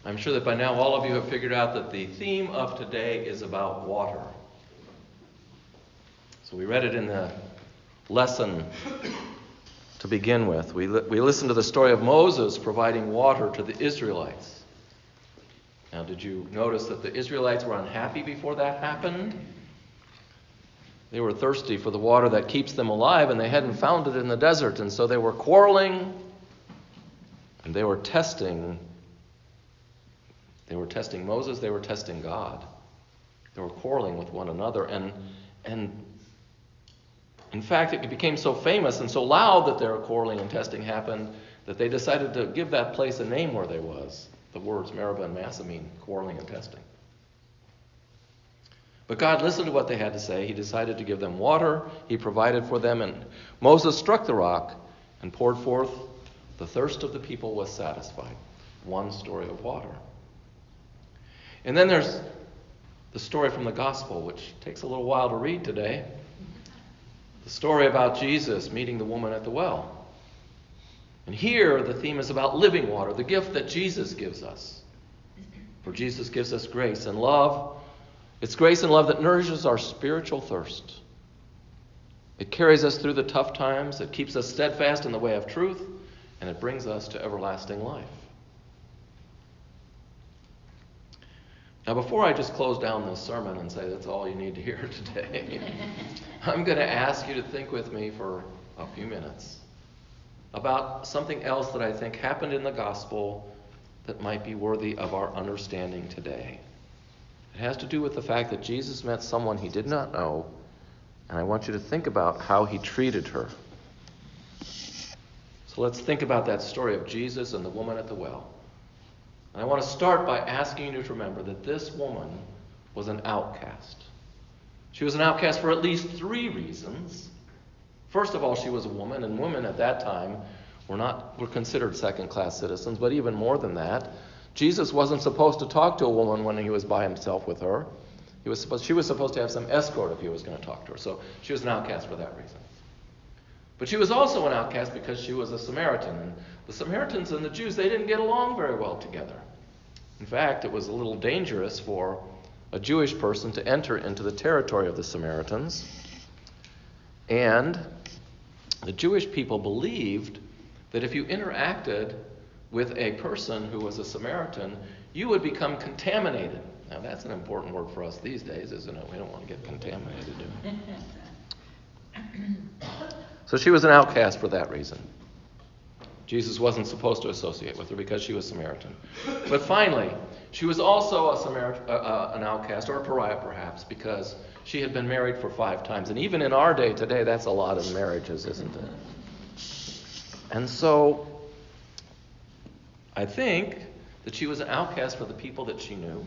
I'm sure that by now all of you have figured out that the theme of today is about water. So we read it in the lesson to begin with. We listened to the story of Moses providing water to the Israelites. Now, did you notice that the Israelites were unhappy before that happened? They were thirsty for the water that keeps them alive, and they hadn't found it in the desert, and so they were quarreling, and they were testing. They were testing Moses, they were testing God. They were quarreling with one another, and in fact, it became so famous and so loud that their quarreling and testing happened that they decided to give that place a name where they was. The words Meribah and Massah mean quarreling and testing. But God listened to what they had to say. He decided to give them water. He provided for them, and Moses struck the rock and poured forth. The thirst of the people was satisfied. One story of water. And then there's the story from the gospel, which takes a little while to read today. The story about Jesus meeting the woman at the well. And here the theme is about living water, the gift that Jesus gives us. For Jesus gives us grace and love. It's grace and love that nourishes our spiritual thirst. It carries us through the tough times. It keeps us steadfast in the way of truth. And it brings us to everlasting life. Now, before I just close down this sermon and say that's all you need to hear today, I'm going to ask you to think with me for a few minutes about something else that I think happened in the gospel that might be worthy of our understanding today. It has to do with the fact that Jesus met someone he did not know, and I want you to think about how he treated her. So let's think about that story of Jesus and the woman at the well. And I want to start by asking you to remember that this woman was an outcast. She was an outcast for at least 3 reasons. First of all, she was a woman, and women at that time were considered second-class citizens, but even more than that, Jesus wasn't supposed to talk to a woman when he was by himself with her. She was supposed to have some escort if he was going to talk to her. So she was an outcast for that reason. But she was also an outcast because she was a Samaritan. And the Samaritans and the Jews, they didn't get along very well together. In fact, it was a little dangerous for a Jewish person to enter into the territory of the Samaritans. And the Jewish people believed that if you interacted with a person who was a Samaritan, you would become contaminated. Now, that's an important word for us these days, isn't it? We don't want to get contaminated, do we? So she was an outcast for that reason. Jesus wasn't supposed to associate with her because she was Samaritan. But finally, she was also an outcast, or a pariah perhaps, because she had been married for 5 times. And even in our day today, that's a lot of marriages, isn't it? And so I think that she was an outcast for the people that she knew.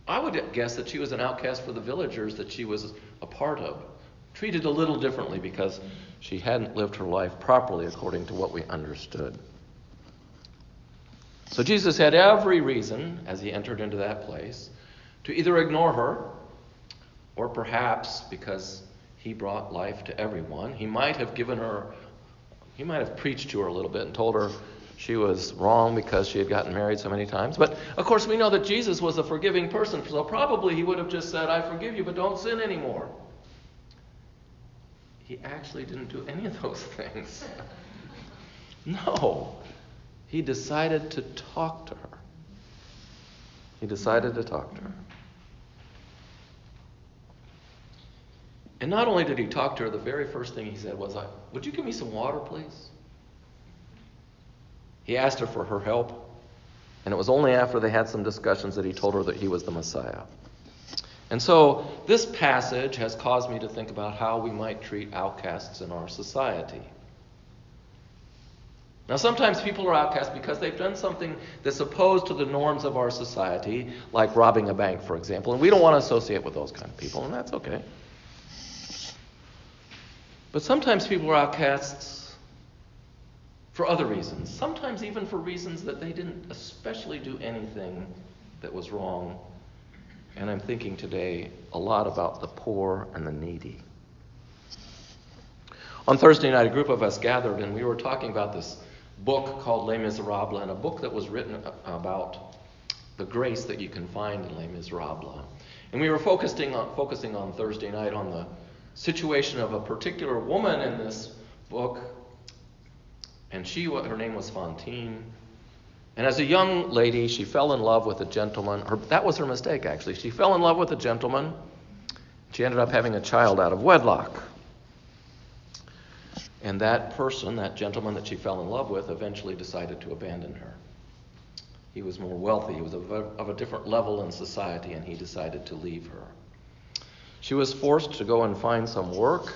I would guess that she was an outcast for the villagers that she was a part of. Treated a little differently because she hadn't lived her life properly according to what we understood. So Jesus had every reason, as he entered into that place, to either ignore her, or perhaps because he brought life to everyone, he might have preached to her a little bit and told her she was wrong because she had gotten married so many times. But of course we know that Jesus was a forgiving person, so probably he would have just said, I forgive you, but don't sin anymore. He actually didn't do any of those things. No. He decided to talk to her. He decided to talk to her. And not only did he talk to her, the very first thing he said was, would you give me some water, please? He asked her for her help, and it was only after they had some discussions that he told her that he was the Messiah. And so this passage has caused me to think about how we might treat outcasts in our society. Now, sometimes people are outcasts because they've done something that's opposed to the norms of our society, like robbing a bank, for example, and we don't want to associate with those kind of people, and that's okay. But sometimes people are outcasts for other reasons, sometimes even for reasons that they didn't especially do anything that was wrong. And I'm thinking today a lot about the poor and the needy. On Thursday night, a group of us gathered, and we were talking about this book called Les Miserables, and a book that was written about the grace that you can find in Les Miserables. And we were focusing on Thursday night on the situation of a particular woman in this book, and her name was Fantine. And as a young lady, she fell in love with a gentleman. That was her mistake, actually. She fell in love with a gentleman. She ended up having a child out of wedlock. And that person, that gentleman that she fell in love with, eventually decided to abandon her. He was more wealthy. He was of a different level in society, and he decided to leave her. She was forced to go and find some work,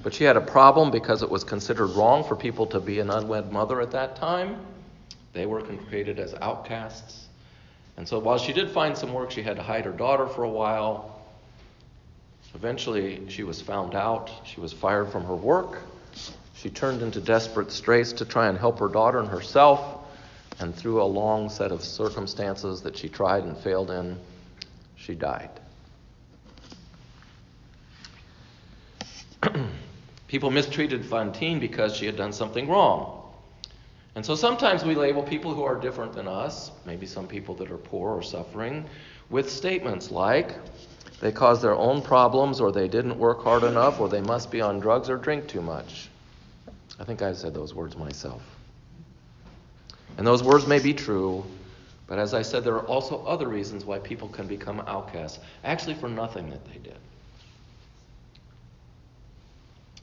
but she had a problem because it was considered wrong for people to be an unwed mother at that time. They were created as outcasts. And so while she did find some work, she had to hide her daughter for a while. Eventually, she was found out. She was fired from her work. She turned into desperate straits to try and help her daughter and herself. And through a long set of circumstances that she tried and failed in, she died. People mistreated Fantine because she had done something wrong. And so sometimes we label people who are different than us, maybe some people that are poor or suffering, with statements like, they caused their own problems, or they didn't work hard enough, or they must be on drugs or drink too much. I think I've said those words myself. And those words may be true, but as I said, there are also other reasons why people can become outcasts, actually for nothing that they did.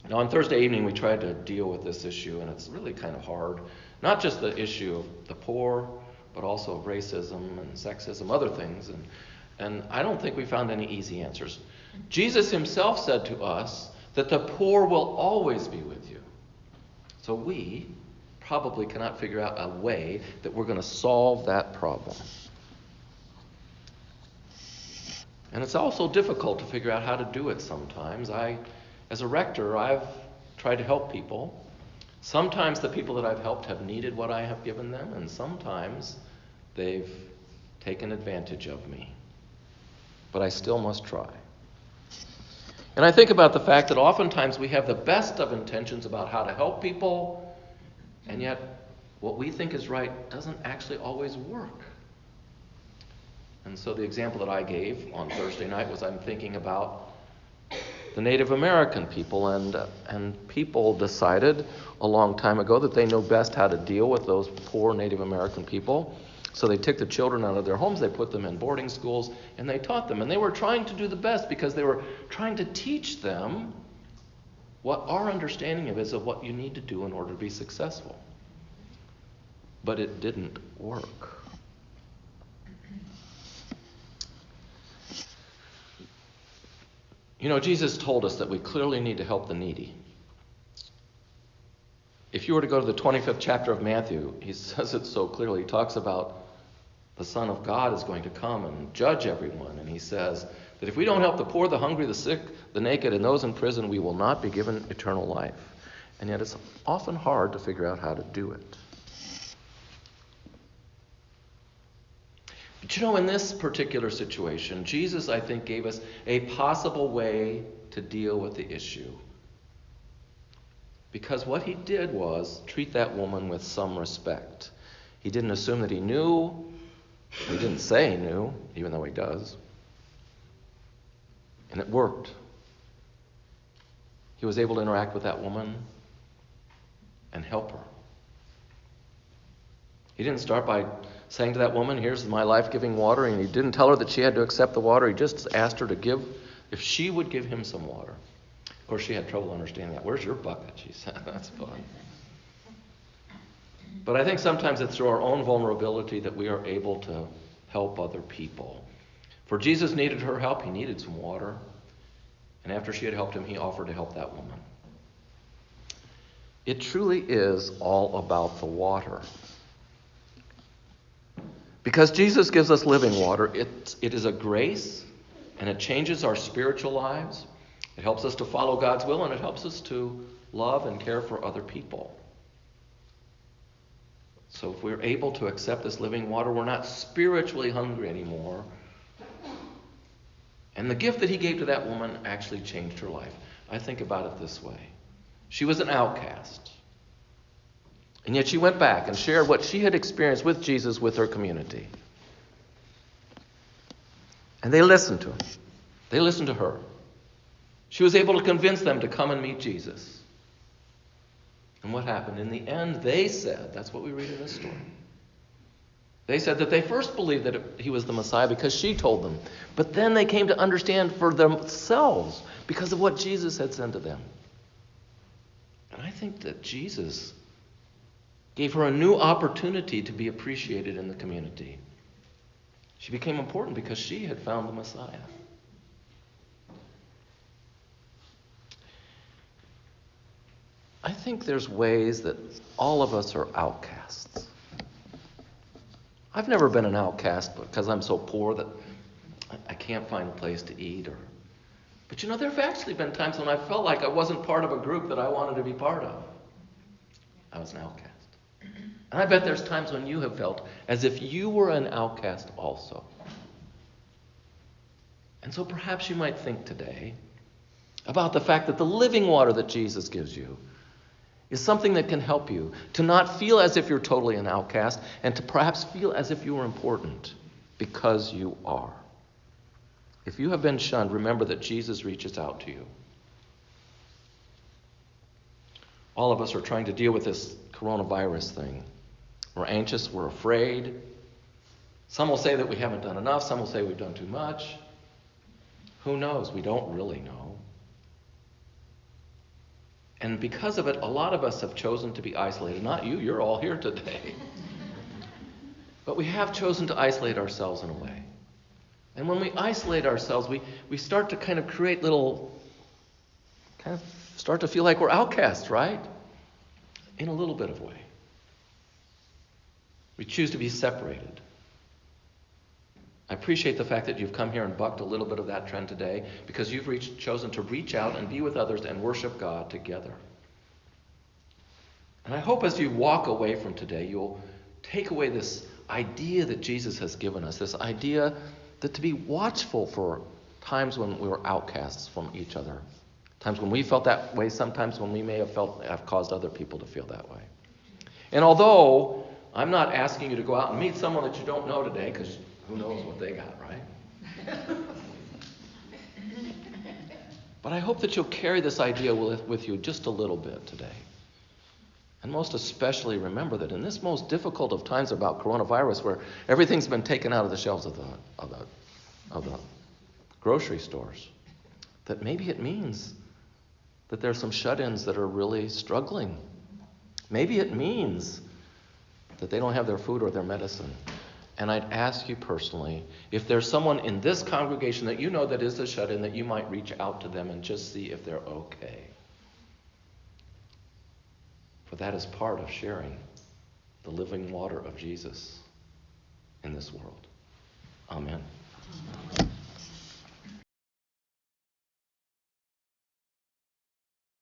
Now, on Thursday evening, we tried to deal with this issue, and it's really kind of hard. Not just the issue of the poor, but also of racism and sexism, other things. And I don't think we found any easy answers. Jesus himself said to us that the poor will always be with you. So we probably cannot figure out a way that we're going to solve that problem. And it's also difficult to figure out how to do it sometimes. As a rector, I've tried to help people. Sometimes the people that I've helped have needed what I have given them, and sometimes they've taken advantage of me. But I still must try. And I think about the fact that oftentimes we have the best of intentions about how to help people, and yet what we think is right doesn't actually always work. And so the example that I gave on Thursday night was I'm thinking about the Native American people, and people decided a long time ago that they know best how to deal with those poor Native American people. So they took the children out of their homes, they put them in boarding schools, and they taught them. And they were trying to do the best because they were trying to teach them what our understanding of is of what you need to do in order to be successful. But it didn't work. You know, Jesus told us that we clearly need to help the needy. If you were to go to the 25th chapter of Matthew, he says it so clearly. He talks about the Son of God is going to come and judge everyone. And he says that if we don't help the poor, the hungry, the sick, the naked, and those in prison, we will not be given eternal life. And yet it's often hard to figure out how to do it. But you know, in this particular situation, Jesus, I think, gave us a possible way to deal with the issue. Because what he did was treat that woman with some respect. He didn't assume that he knew. He didn't say he knew, even though he does. And it worked. He was able to interact with that woman and help her. He didn't start by saying to that woman, here's my life-giving water, and he didn't tell her that she had to accept the water. He just asked her to give, if she would give him some water. Of course, she had trouble understanding that. Where's your bucket? She said. That's fun. But I think sometimes it's through our own vulnerability that we are able to help other people. For Jesus needed her help. He needed some water. And after she had helped him, he offered to help that woman. It truly is all about the water. Because Jesus gives us living water, it is a grace, and it changes our spiritual lives. It helps us to follow God's will, and it helps us to love and care for other people. So if we're able to accept this living water, we're not spiritually hungry anymore. And the gift that he gave to that woman actually changed her life. I think about it this way. She was an outcast. And yet she went back and shared what she had experienced with Jesus with her community. And they listened to him. They listened to her. She was able to convince them to come and meet Jesus. And what happened? In the end, they said, that's what we read in this story. They said that they first believed that he was the Messiah because she told them. But then they came to understand for themselves because of what Jesus had said to them. And I think that Jesus gave her a new opportunity to be appreciated in the community. She became important because she had found the Messiah. I think there's ways that all of us are outcasts. I've never been an outcast because I'm so poor that I can't find a place to eat. But there have actually been times when I felt like I wasn't part of a group that I wanted to be part of. I was an outcast. And I bet there's times when you have felt as if you were an outcast also. And so perhaps you might think today about the fact that the living water that Jesus gives you is something that can help you to not feel as if you're totally an outcast and to perhaps feel as if you are important because you are. If you have been shunned, remember that Jesus reaches out to you. All of us are trying to deal with this coronavirus thing. We're anxious, we're afraid. Some will say that we haven't done enough, some will say we've done too much. Who knows? We don't really know. And because of it, a lot of us have chosen to be isolated. Not you, you're all here today. But we have chosen to isolate ourselves in a way. And when we isolate ourselves, we start to kind of create start to feel like we're outcasts, right? In a little bit of way. We choose to be separated. I appreciate the fact that you've come here and bucked a little bit of that trend today because you've chosen to reach out and be with others and worship God together. And I hope as you walk away from today, you'll take away this idea that Jesus has given us, this idea that to be watchful for times when we were outcasts from each other, times when we felt that way, sometimes when we may have caused other people to feel that way. And although I'm not asking you to go out and meet someone that you don't know today, because who knows what they got, right? But I hope that you'll carry this idea with you just a little bit today. And most especially remember that in this most difficult of times about coronavirus, where everything's been taken out of the shelves of the grocery stores, that maybe it means that there's some shut-ins that are really struggling. Maybe it means that they don't have their food or their medicine. And I'd ask you personally, if there's someone in this congregation that you know that is a shut-in, that you might reach out to them and just see if they're okay. For that is part of sharing the living water of Jesus in this world. Amen.